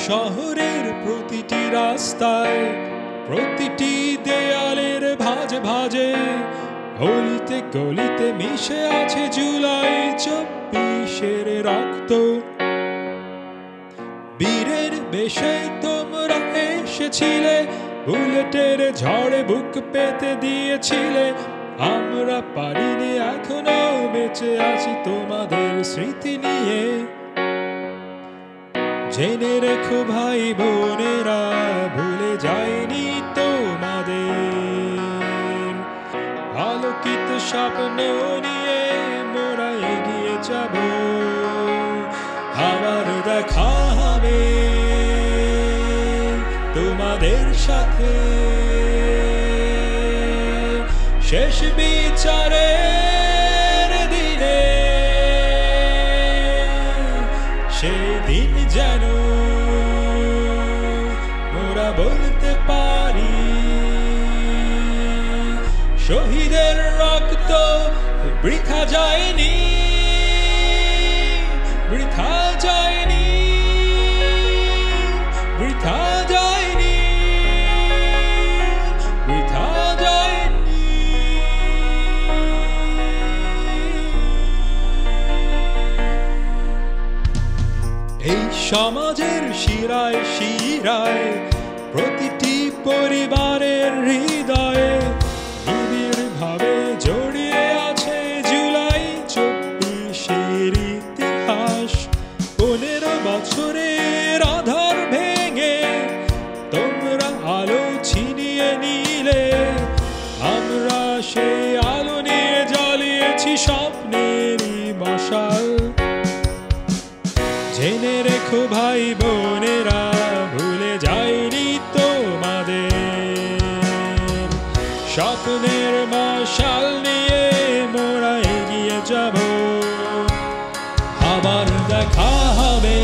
শহরের প্রতিটি রাস্তায়, প্রতিটি দেয়ালের ভাঁজে ভাঁজে, গলিতে গলিতে মিশে আছে জুলাই 24-এর রক্ত। বীরের বেশে তোমরা এসেছিলে, বুলেটের ঝড়ে বুক পেতে দিয়েছিলে। আমরা পারিনি, এখনো বেঁচে আছি তোমাদের স্মৃতি নিয়ে। জেনে রেখো ভাই বোনেরা, ভুলে যায়নি তোমাদের। আলোকিত স্বপ্ন নিয়ে মোরা এগিয়ে যাব, আবার দেখা হবে তোমাদের সাথে। শেষ বিচারের দিনে, সেদিন যেন মোরা বলতে পারি, শহীদের রক্ত বৃথা যায়নি, বৃথা যায়নি, বৃথা যায়নি, বৃথা যায়নি। এই সমাজের শিরায় শিরায়, প্রতিটি পরিবারের হৃদয়ে নিবিড় ভাবে জড়িয়ে আছে জুলাই 24-এর ইতিহাস। 15 বছরের আধার ভেঙে তোমরা আলো ছিনিয়ে নিলে, আমরা সেই আলো নিয়ে জ্বালিয়েছি স্বপ্নেরই মশাল। জেনে রেখো ভাই বোনেরা, ভুলে যায়নি তোমাদের। স্বপ্নের মশাল নিয়ে মোরা এগিয়ে যাব, আবার দেখা হবে।